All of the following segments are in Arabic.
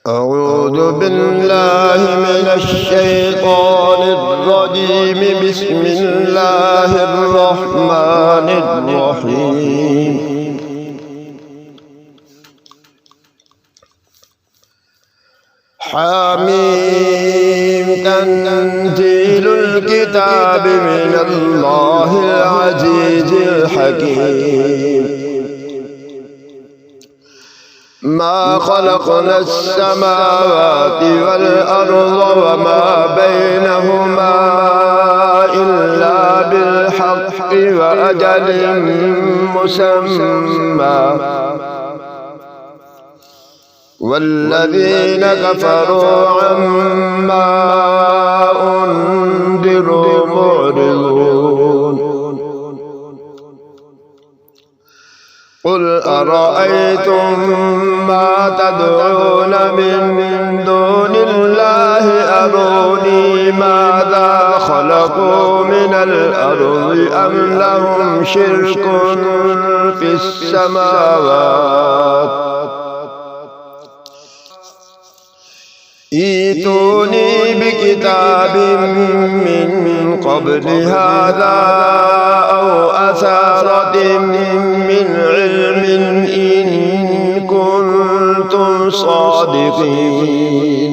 أعوذ بالله من الشيطان الرجيم. بسم الله الرحمن الرحيم. حميم. تنزيل الكتاب من الله العزيز الحكيم. ما خلقنا السماوات والأرض وما بينهما إلا بالحق وأجل مسمى، والذين كفروا عما أنذروا معرضون. قل أرأيتم ما تدعون من دون الله أروني ماذا خلقوا من الأرض أم لهم شرك في السماوات ائتوني بكتاب من قبل هذا أو أثارة من علم إن كنتم صادقين.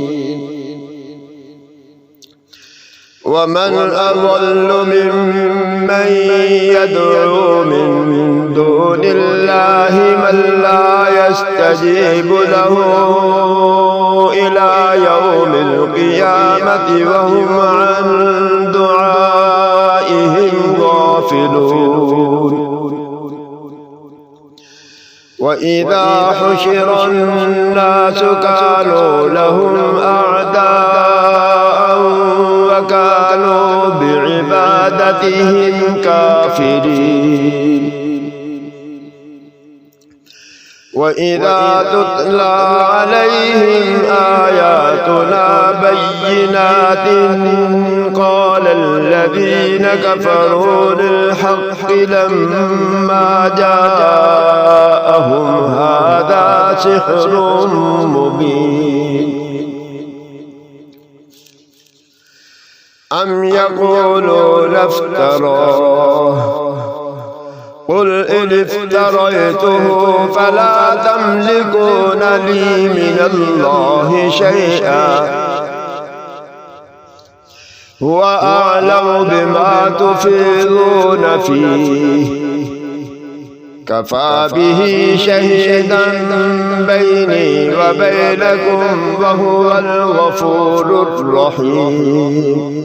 ومن أضل ممن يدعو من دون الله من لا يستجيب له إلى يوم القيامة وهم عن دعائهم غافلون. وإذا حشر الناس كانوا لهم أعداء وكانوا بعبادتهم كافرين. وإذا تتلى عليهم آياتنا بينات قال الذين كفروا للحق لما جاءهم هذا سحر مبين. أم يقولون افتراه قل إن افتريته فلا تملكون لي من الله شيئا هو أعلم بما تفيضون فيه كفى به شهيدا بيني وبينكم وهو الغفور الرحيم.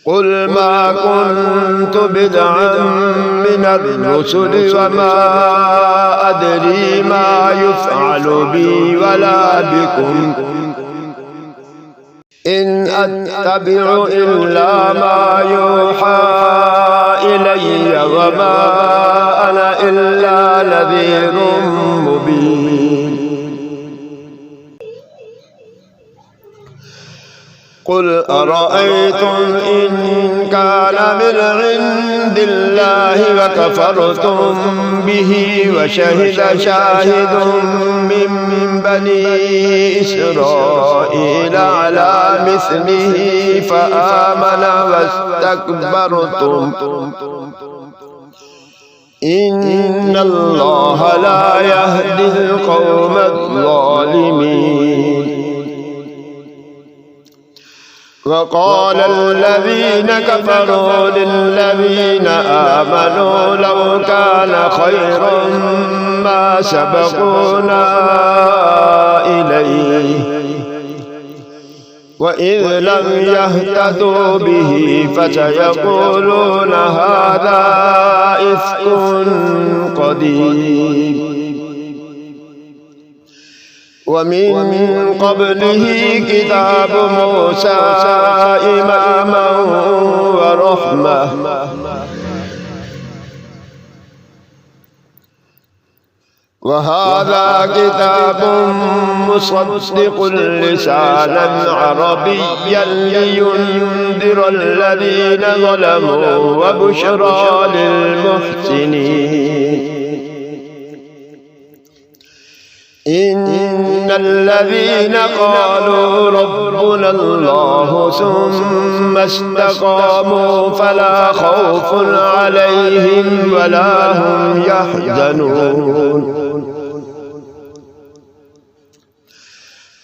قل ما كنت بدعا من الرسل وما أدري ما يفعل بي ولا بكم إن أتبع إلا ما يوحى إلي وما أنا إلا نذير مبين. قل أرأيتم إن كان من عند الله وكفرتم به وشهد شاهد من بني إسرائيل على مثله فآمن واستكبرتم إن الله لا يهدي القوم الظالمين. وقال الذين كفروا للذين آمنوا لو كان خيرا ما سبقونا إليه وإذ لم يهتدوا به فسيقولون هذا إفك قديم. ومن قبله كتاب موسى إماما ورحمة وهذا كتاب مصدق لسانا عربيا لينذر الذين ظلموا وبشرى للمحسنين. إن الذين قالوا ربنا الله ثم استقاموا فلا خوف عليهم ولا هم يحزنون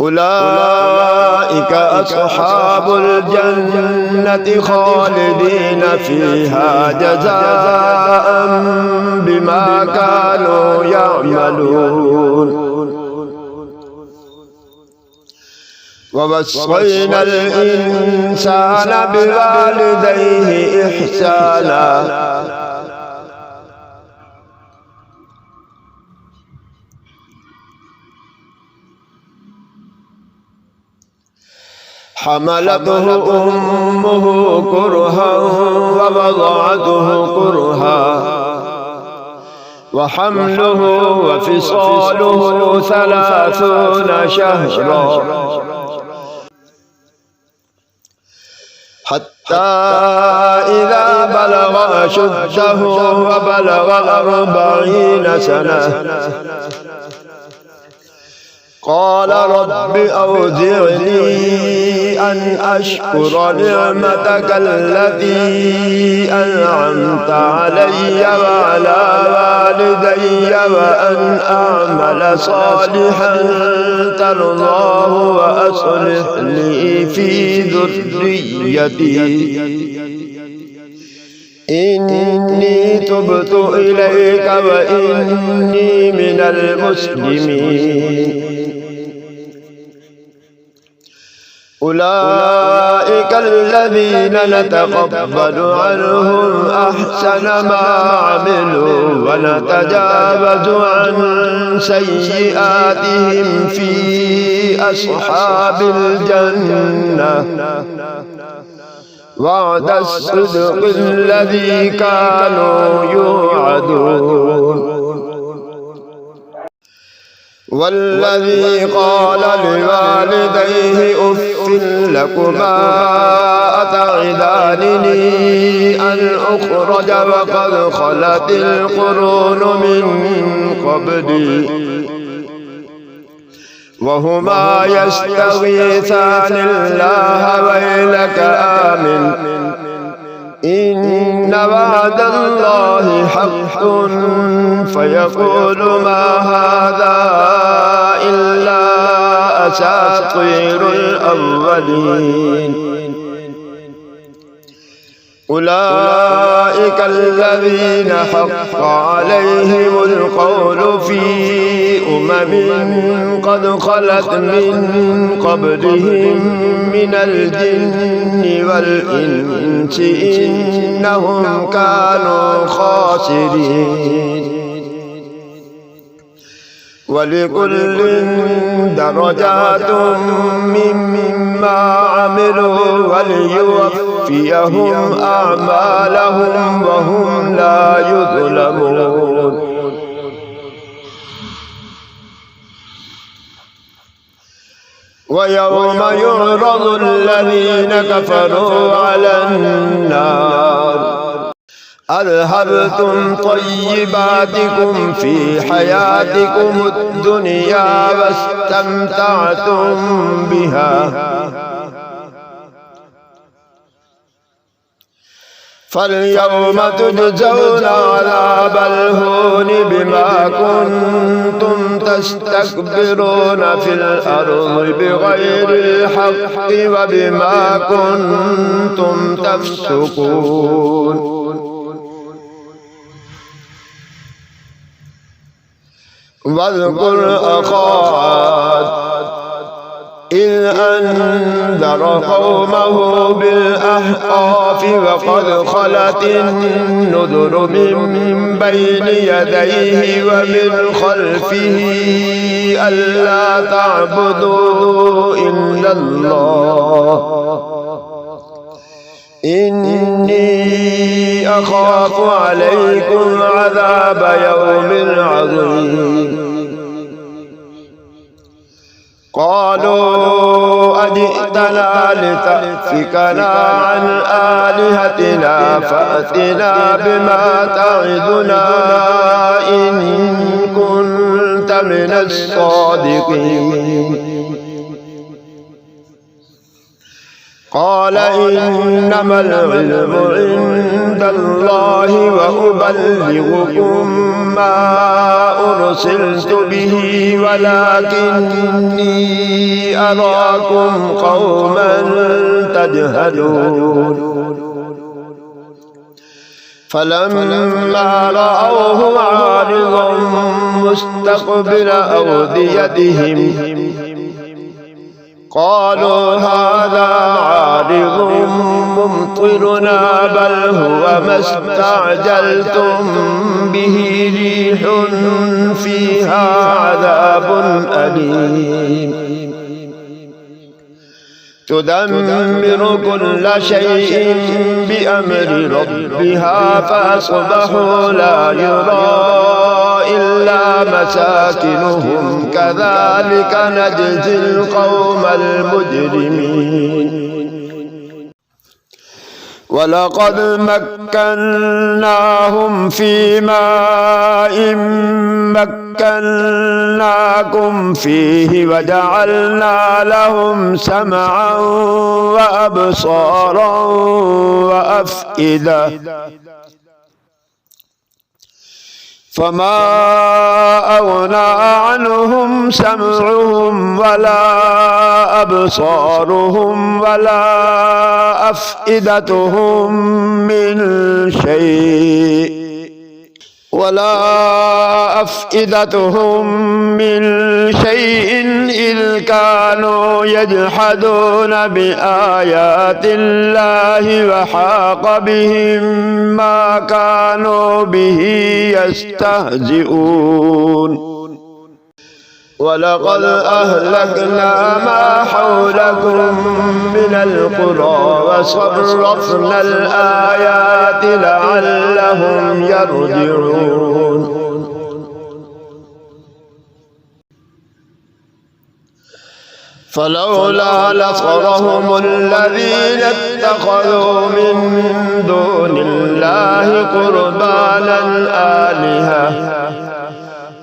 أولئك أصحاب الجنة خالدين فيها جزاء بما كانوا يعملون ووصينا الإنسان بوالديه إحسانا حملته أمه كرها ووضعته كرها وحمله وفصاله 30 شهرا حتى إذا بلغ أشده وبلغ 40 سنة قال رب أوزعني أن أشكر نعمتك التي أنعمت علي وعلى والدي وأن أعمل صالحا ترضاه وأصلح لي في ذريتي إني تبت إليك وإني من المسلمين أولئك الذين نتقبل عنهم أحسن ما عملوا ونتجاوز عن سيئاتهم في أصحاب الجنة وعد الصدق الذي كانوا يوعدون والذي قال لوالديه أف لكما أتعدانني أن أخرج وقد خلت القرون من قبلي وهما يستغيثان الله ويلك آمن إن وعد الله حق فيقول ما هذا إلا أساطير الأولين أولئك الذين حق عليهم القول في قد خلت من قبلهم من الجن والإنس إنهم كانوا خاسرين ولكل درجات مما عملوا وليوفيهم أعمالهم وهم لا يظلمون ويوم يعرض الذين كفروا على النار أذهبتم طيباتكم في حياتكم الدنيا واستمتعتم بها فاليوم تجزون عذاب الهون بما كنتم تستكبرون في الأرض بغير الحق وبما كنتم تفسقون واذكر أخا عاد إذ أنذر قومه بالأحقاف وقد خلت النذر من بين يديه ومن خلفه ألا تعبدوا إلا الله إني أخاف عليكم عذاب يوم عظيم قالوا أجئتنا لتأفكنا عن آلهتنا فأتنا بما تعدنا إن كنت لمن الصادقين قال إنما العلم عند الله وأبلغكم ما أرسلت به ولكني أراكم قوما تجهلون فلما رأوه عارضا مستقبل أوديتهم قالوا هذا عارض ممطرنا بل هو ما استعجلتم به ريح فيها عذاب أليم تدمر كل شيء بأمر ربها فأصبحوا لا يرى إلا مساكنهم كذلك نجزي القوم المجرمين ولقد مكناهم في ماء مكناكم فيه وجعلنا لهم سمعا وأبصارا وأفئدة فما أغنى عنهم سمعهم ولا أبصارهم ولا أفئدتهم من شيء إذ كانوا يجحدون بآيات الله وحاق بهم ما كانوا به يستهزئون ولقد أهلكنا ما حولكم من القرى وصرفنا الآيات لعلهم يرجعون فلولا نصرهم الذين اتخذوا من دون الله قربانا آلهة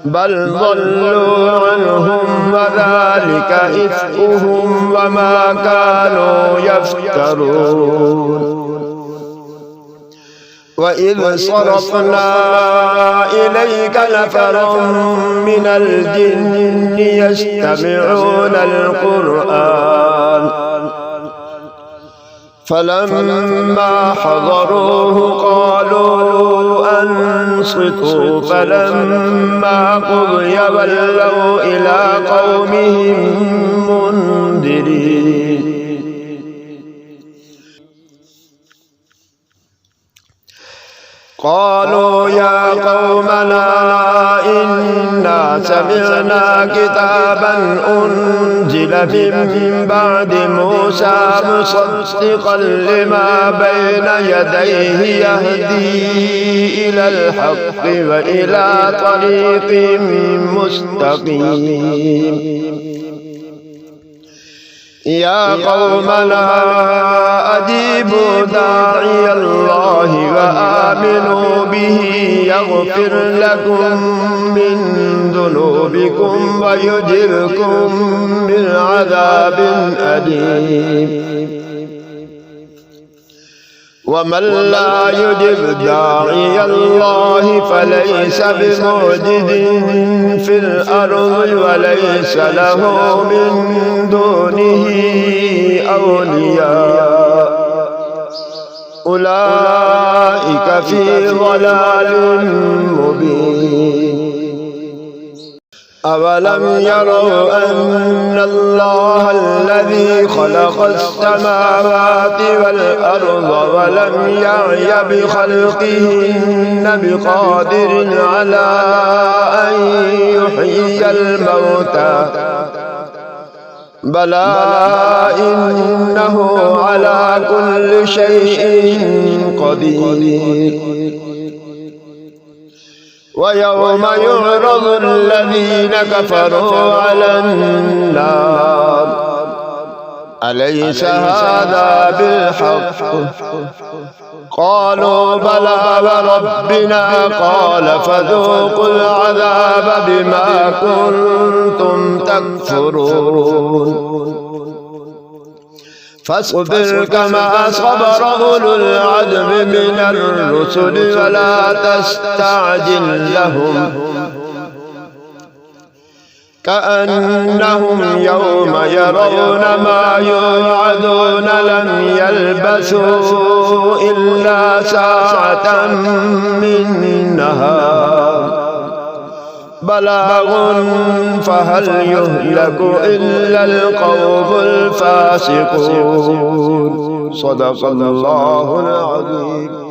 بل ضلوا عنهم وذلك إفكهم وما كانوا يفترون وإذ صرفنا إليك نفرا من الجن يستمعون القرآن فلما حضروه قالوا أنصتوا فلما قضي ولوا إلى قومهم منذرين قالوا يا قومنا إنا سمعنا كتابا أنزل من بعد موسى مصدقا لما بين يديه يهدي إلى الحق وإلى طريق مستقيم يا قومنا أجيبوا داعي الله وآمنوا به يغفر لكم من ذنوبكم ويجركم من عذاب أليم ومن لا يجب داعي الله فليس بمعجز في الأرض وليس له من دونه أولياء أولئك في ضلال مبين أولم يروا أن الله الذي خلق السماوات والأرض ولم يعي بخلقهن بقادر على أن يحيي الموتى بلى إنه على كل شيء قدير ويوم يعرض الذين كفروا على النار أليس هذا بالحق قالوا بلى وربنا قال فذوقوا العذاب بما كنتم تكفرون فاصبر كما صبر أولو العزم من الرسل ولا تستعجل لهم كأنهم يوم يرون ما يوعدون لم يلبثوا إلا ساعة من نهار بلاغ فهل يهلك إلا القوم الفاسقون. صدق الله العظيم.